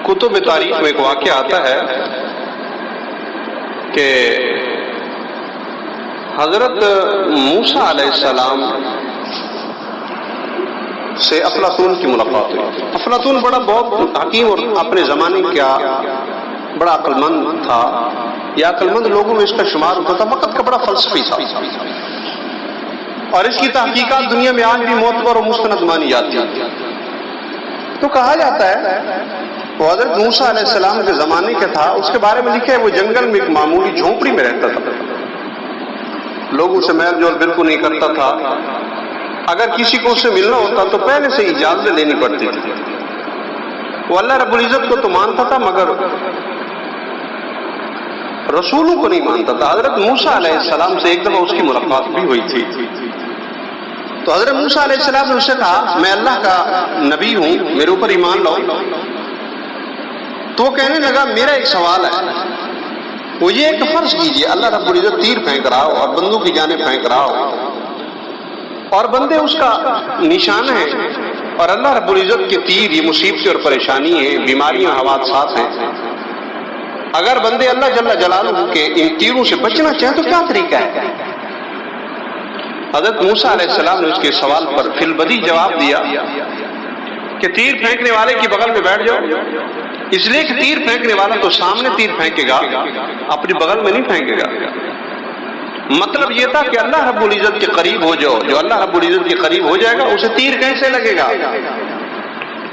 کتب تاریخ میں ایک واقعہ آتا ہے کہ حضرت موسیٰ علیہ السلام سے افلاطون کی ملاقات ہوئی. افلاطون بہت حکیم اور اپنے زمانے کا بڑا عقل مند تھا. یا عقل مند لوگوں میں اس کا شمار ہوتا تھا. وقت کا بڑا فلسفی تھا اور اس کی تحقیقات دنیا میں آج بھی معتبر اور مستند مانی جاتی ہے. تو کہا جاتا ہے وہ حضرت موسیٰ علیہ السلام کے زمانے کا تھا. اس کے بارے میں لکھا ہے وہ جنگل میں ایک معمولی جھونپڑی میں رہتا تھا. لوگوں سے میل جول بالکل نہیں کرتا تھا. اگر کسی کو اس سے ملنا ہوتا تو پہلے سے اجازت لینی پڑتی تھی. وہ اللہ رب العزت کو تو مانتا تھا مگر رسولوں کو نہیں مانتا تھا. حضرت موسیٰ علیہ السلام سے ایک دفعہ اس کی ملاقات بھی ہوئی تھی. تو حضرت موسیٰ علیہ السلام نے اس سے کہا میں اللہ کا نبی ہوں, میرے اوپر ایمان لاؤ. تو وہ کہنے لگا میرا ایک سوال ہے, وہ یہ کہ فرض کیجئے اللہ رب العزت تیر پھینک رہا ہو اور بندوں کی جانب پھینک رہا ہو اور بندے اس کا نشان ہے اور اللہ رب العزت کے تیر یہ مصیبتیں اور پریشانی ہیں, بیماریاں, حوادثات ہیں. اگر بندے اللہ جل جلالہ کے ان تیروں سے بچنا چاہیں تو کیا طریقہ ہے؟ حضرت موسیٰ علیہ السلام نے اس کے سوال پر فی البدی جواب دیا کہ تیر پھینکنے والے کی بغل میں بیٹھ جاؤ, اس لیے کہ تیر پھینکنے والا تو سامنے تیر پھینکے گا, اپنی بغل میں نہیں پھینکے گا. مطلب یہ تھا کہ اللہ رب العزت کے قریب ہو جاؤ. جو اللہ رب العزت کے قریب ہو جائے گا اسے تیر کیسے لگے گا,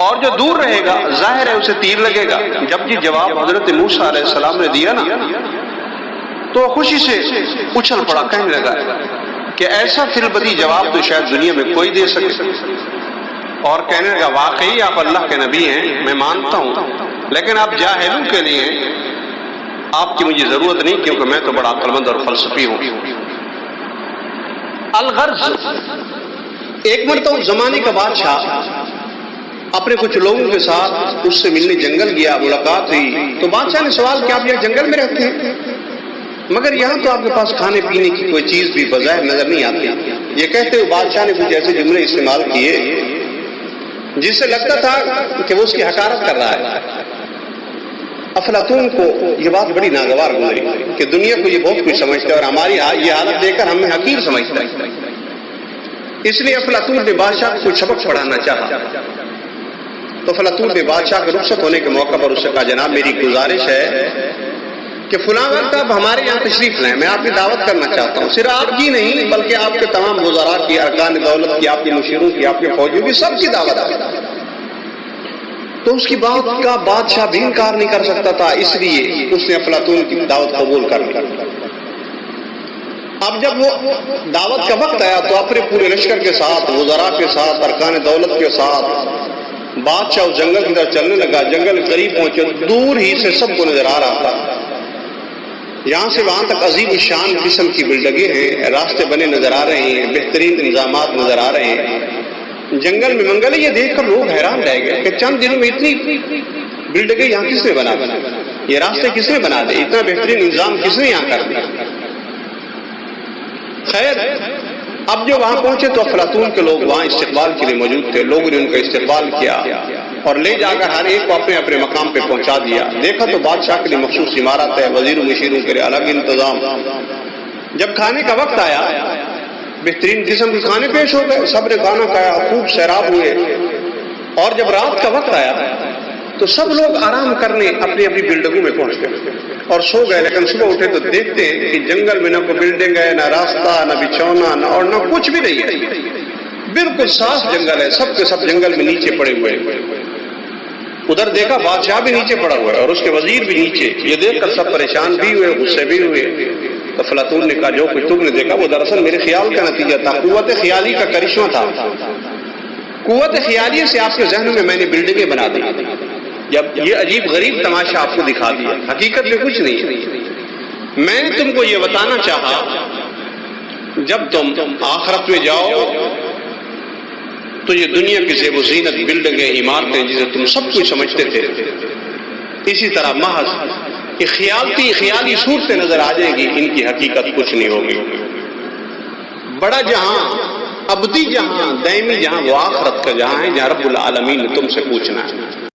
اور جو دور رہے گا ظاہر ہے اسے تیر لگے گا. جب یہ جواب حضرت موسیٰ علیہ السلام نے دیا نا تو خوشی سے اچھل پڑا, کہنے لگا کہ ایسا فی البدی جواب تو شاید دنیا میں کوئی دے سکے. اور کہنے لگا واقعی آپ اللہ کے نبی ہیں, میں مانتا ہوں, لیکن آپ جاہلوں کے لیے آپ کی مجھے ضرورت نہیں کیونکہ میں تو بڑا عقل مند اور فلسفی ہوں. الغرض ایک مرتبہ زمانے کا بادشاہ اپنے کچھ لوگوں کے ساتھ اس سے ملنے جنگل گیا, ملاقات ہوئی. تو بادشاہ نے سوال کیا آپ یہاں جنگل میں رہتے ہیں مگر یہاں تو آپ کے پاس کھانے پینے کی کوئی چیز بھی بظاہر نظر نہیں آتی. یہ کہتے ہوئے بادشاہ نے کچھ ایسے جملے استعمال کیے جس سے لگتا تھا کہ وہ اس کی حقارت کر رہا ہے. افلاطون کو یہ بات بڑی ناگوار گزری کہ دنیا کو یہ بہت کچھ سمجھتا ہے اور ہماری یہ حالت دیکھ کر ہمیں حقیر سمجھتا ہے. اس لیے افلاطون نے بادشاہ کو کچھ سبق پڑھانا چاہا. تو افلاطون نے بادشاہ کے رخصت ہونے کے موقع پر اس سے کہا جناب میری گزارش ہے کہ فلاں وقت آپ ہمارے یہاں تشریف لائیں, میں آپ کی دعوت کرنا چاہتا ہوں. صرف آپ کی نہیں بلکہ آپ کے تمام وزراء کی, ارکان دولت کی, آپ کے مشیروں کی, آپ کے فوجیوں کی, سب کی دعوت ہے. تو اس کی بات کا بادشاہ بھی انکار نہیں کر سکتا تھا, اس لیے اس نے افلاطون کی دعوت قبول کر لی. اب جب وہ دعوت کا وقت آیا تو اپنے پورے لشکر کے ساتھ, وزراء کے ساتھ, ارکان دولت کے ساتھ بادشاہ اس جنگل کی طرف چلنے لگا. جنگل کے قریب پہنچے, دور ہی سے سب کو نظر آ رہا تھا یہاں سے وہاں تک عظیم الشان قسم کی بلڈنگیں ہیں, راستے بنے نظر آ رہے ہیں, بہترین انتظامات نظر آ رہے ہیں. جنگل میں منگل ہے. یہ دیکھ کر لوگ حیران رہ گئے کہ چند دنوں میں اتنی بلڈنگیں یہاں کس نے بنا دی, یہ راستے کس نے بنا دے, اتنا بہترین انتظام کس نے یہاں کر دیا. خیر اب جو وہاں پہنچے تو افلاطون کے لوگ وہاں استقبال کے لیے موجود تھے. لوگوں نے ان کا استقبال کیا اور لے جا کر ہر ایک کو اپنے اپنے مقام پہ پہنچا دیا. دیکھا تو بادشاہ کے لیے مخصوص عمارت ہے, وزیر و مشیروں کے لیے الگ انتظام. جب کھانے کا وقت آیا بہترین قسم کے کھانے پیش ہو گئے, سب نے کھانا کھایا, خوب سیراب ہوئے. اور جب رات کا وقت آیا تو سب لوگ آرام کرنے اپنی اپنی بلڈنگوں میں پہنچ گئے اور سو گئے. لیکن صبح اٹھے تو دیکھتے ہیں کہ جنگل میں نہ کوئی بلڈنگ ہے, نہ راستہ, نہ بچھونا, نہ کچھ بھی نہیں ہے. بالکل صاف جنگل ہے, سب کے سب جنگل میں نیچے پڑے ہوئے. ادھر دیکھا بادشاہ بھی نیچے پڑا ہوا ہے اور اس کے وزیر بھی نیچے. یہ دیکھ کر سب پریشان بھی ہوئے, غصے بھی ہوئے. تو افلاطون نے کہا جو کچھ تم نے دیکھا وہ دراصل میرے خیال کا نتیجہ تھا, قوت خیالی کا کرشمہ تھا. قوت خیالی سے آپ کے ذہن میں نے بلڈنگیں بنا دی. جب یہ عجیب غریب تماشا آپ کو دکھا دیا, حقیقت میں کچھ نہیں ہے. میں نے تم کو یہ بتانا چاہا جب تم آخرت میں جاؤ تو یہ دنیا کی زیب و زینت, بلڈنگیں, عمارتیں جسے تم سب کچھ سمجھتے تھے, اسی طرح محض کہ خیالی صورتیں نظر آ جائیں گی, ان کی حقیقت کچھ نہیں ہوگی. بڑا جہاں, ابدی جہاں, دائمی جہاں وہ آخرت کا جہاں ہے جہاں رب العالمین نے تم سے پوچھنا ہے.